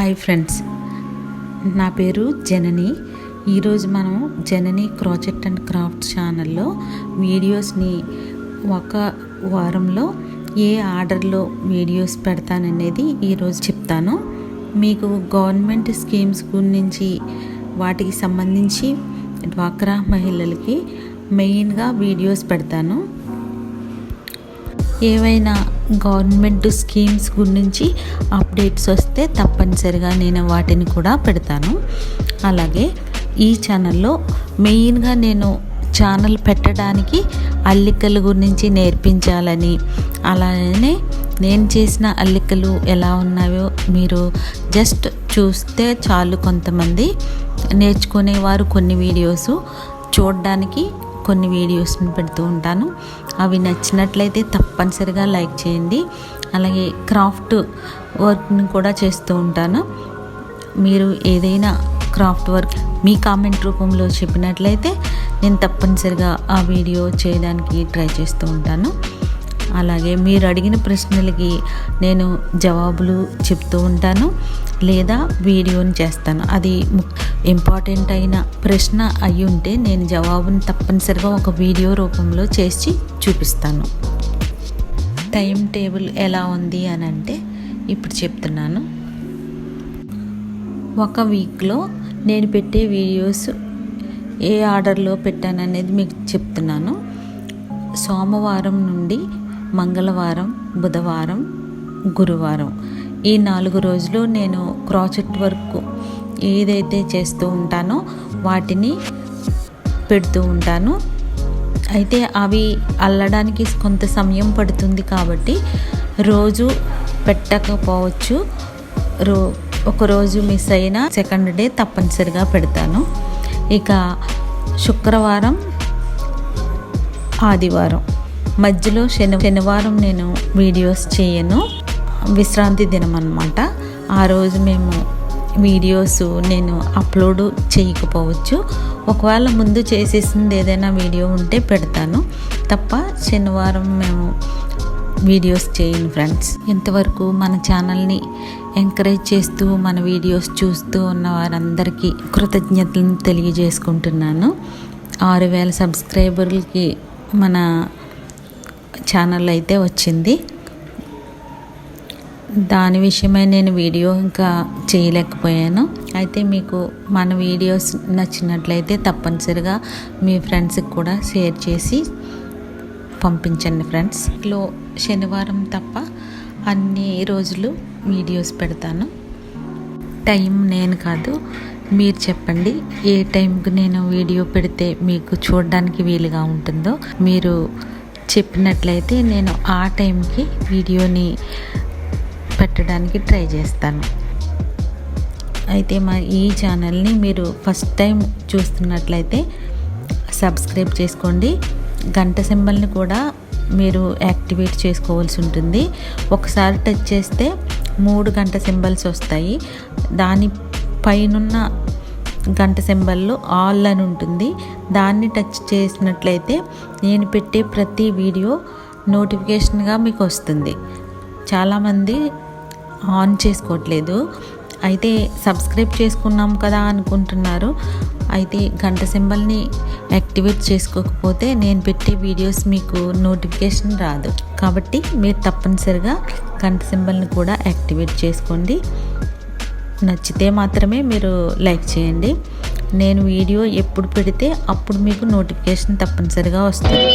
Hi friends, నా పేరు జనని. ఈరోజు మనం జనని క్రోచెట్ అండ్ క్రాఫ్ట్ ఛానల్లో వీడియోస్ని ఒక వారంలో ఏ ఆర్డర్లో వీడియోస్ పెడతాననేది ఈరోజు చెప్తాను. మీకు గవర్నమెంట్ స్కీమ్స్ గురించి వాటికి సంబంధించి డ్వాక్రా మహిళలకి మెయిన్గా వీడియోస్ పెడతాను. ఏవైనా గవర్నమెంట్ స్కీమ్స్ గురించి అప్డేట్స్ వస్తే తప్పనిసరిగా నేను వాటిని కూడా పెడతాను. అలాగే ఈ ఛానల్లో మెయిన్గా నేను ఛానల్ పెట్టడానికి అల్లికల గురించి నేర్పించాలని, అలానే నేను చేసిన అల్లికలు ఎలా ఉన్నాయో మీరు జస్ట్ చూస్తే చాలు. కొంతమంది నేర్చుకునేవారు కొన్ని వీడియోస్ చూడడానికి కొన్ని వీడియోస్ని పెడుతూ ఉంటాను. అవి నచ్చినట్లయితే తప్పనిసరిగా లైక్ చేయండి. అలాగే క్రాఫ్ట్ వర్క్ని కూడా చేస్తూ ఉంటాను. మీరు ఏదైనా క్రాఫ్ట్ వర్క్ మీ కామెంట్ రూపంలో చెప్పినట్లయితే నేను తప్పనిసరిగా ఆ వీడియో చేయడానికి ట్రై చేస్తూ ఉంటాను. అలాగే మీరు అడిగిన ప్రశ్నలకి నేను జవాబులు చెప్తూ ఉంటాను, లేదా వీడియోని చేస్తాను. అది ఇంపార్టెంట్ అయిన ప్రశ్న అయి ఉంటే నేను జవాబుని తప్పనిసరిగా ఒక వీడియో రూపంలో చేసి చూపిస్తాను. టైం టేబుల్ ఎలా ఉంది అని అంటే ఇప్పుడు చెప్తున్నాను. ఒక వీక్లో నేను పెట్టే వీడియోస్ ఏ ఆర్డర్లో పెట్టాననేది మీకు చెప్తున్నాను. సోమవారం నుండి మంగళవారం, బుధవారం, గురువారం ఈ 4 రోజులు నేను క్రోచెట్ వర్క్ ఏదైతే చేస్తూ ఉంటానో వాటిని పెడుతూ ఉంటాను. అయితే అవి అల్లడానికి కొంత సమయం పడుతుంది కాబట్టి రోజు పెట్టకపోవచ్చు. ఒకరోజు మిస్ అయినా సెకండ్ డే తప్పనిసరిగా పెడతాను. ఇక శుక్రవారం, ఆదివారం మధ్యలో శనివారం నేను వీడియోస్ చేయను, విశ్రాంతి దినం అన్నమాట. ఆ రోజు మేము వీడియోస్ నేను అప్లోడ్ చేయకపోవచ్చు. ఒకవేళ ముందు చేసేసింది ఏదైనా వీడియో ఉంటే పెడతాను తప్ప శనివారం మేము వీడియోస్ చేయను ఫ్రెండ్స్. ఇంతవరకు మన ఛానల్ని ఎంకరేజ్ చేస్తూ మన వీడియోస్ చూస్తూ ఉన్న వారందరికీ కృతజ్ఞతలను తెలియజేసుకుంటున్నాను. 6000 సబ్స్క్రైబర్లకి మన ఛానల్ అయితే వచ్చింది. దాని విషయమై నేను వీడియో ఇంకా చేయలేకపోయాను. అయితే మీకు మన వీడియోస్ నచ్చినట్లయితే తప్పనిసరిగా మీ ఫ్రెండ్స్కి కూడా షేర్ చేసి పంపించండి ఫ్రెండ్స్. ఇంట్లో శనివారం తప్ప అన్ని రోజులు వీడియోస్ పెడతాను. టైం నేను కాదు, మీరు చెప్పండి ఏ టైంకి నేను వీడియో పెడితే మీకు చూడడానికి వీలుగా ఉంటుందో. మీరు చెప్పినట్లయితే నేను ఆ టైంకి వీడియోని పెట్టడానికి ట్రై చేస్తాను. అయితే మా ఈ ఛానల్ని మీరు ఫస్ట్ టైం చూస్తున్నట్లయితే సబ్స్క్రైబ్ చేసుకోండి. గంట సింబల్ని కూడా మీరు యాక్టివేట్ చేసుకోవాల్సి ఉంటుంది. ఒకసారి టచ్ చేస్తే 3 గంట సింబల్స్ వస్తాయి. దాని పైనున్న గంట సింబల్లో ఆల్ అని ఉంటుంది. దాన్ని టచ్ చేసినట్లయితే నేను పెట్టే ప్రతి వీడియో నోటిఫికేషన్గా మీకు వస్తుంది. చాలామంది ఆన్ చేసుకోవట్లేదు. అయితే సబ్స్క్రైబ్ చేసుకున్నాం కదా అనుకుంటున్నారు. అయితే గంట సింబల్ని యాక్టివేట్ చేసుకోకపోతే నేను పెట్టే వీడియోస్ మీకు నోటిఫికేషన్ రాదు. కాబట్టి మీరు తప్పనిసరిగా గంట సింబల్ని కూడా యాక్టివేట్ చేసుకోండి. నచ్చితే మాత్రమే మీరు లైక్ చేయండి. నేను వీడియో ఎప్పుడు పెడితే అప్పుడు మీకు నోటిఫికేషన్ తప్పనిసరిగా వస్తుంది.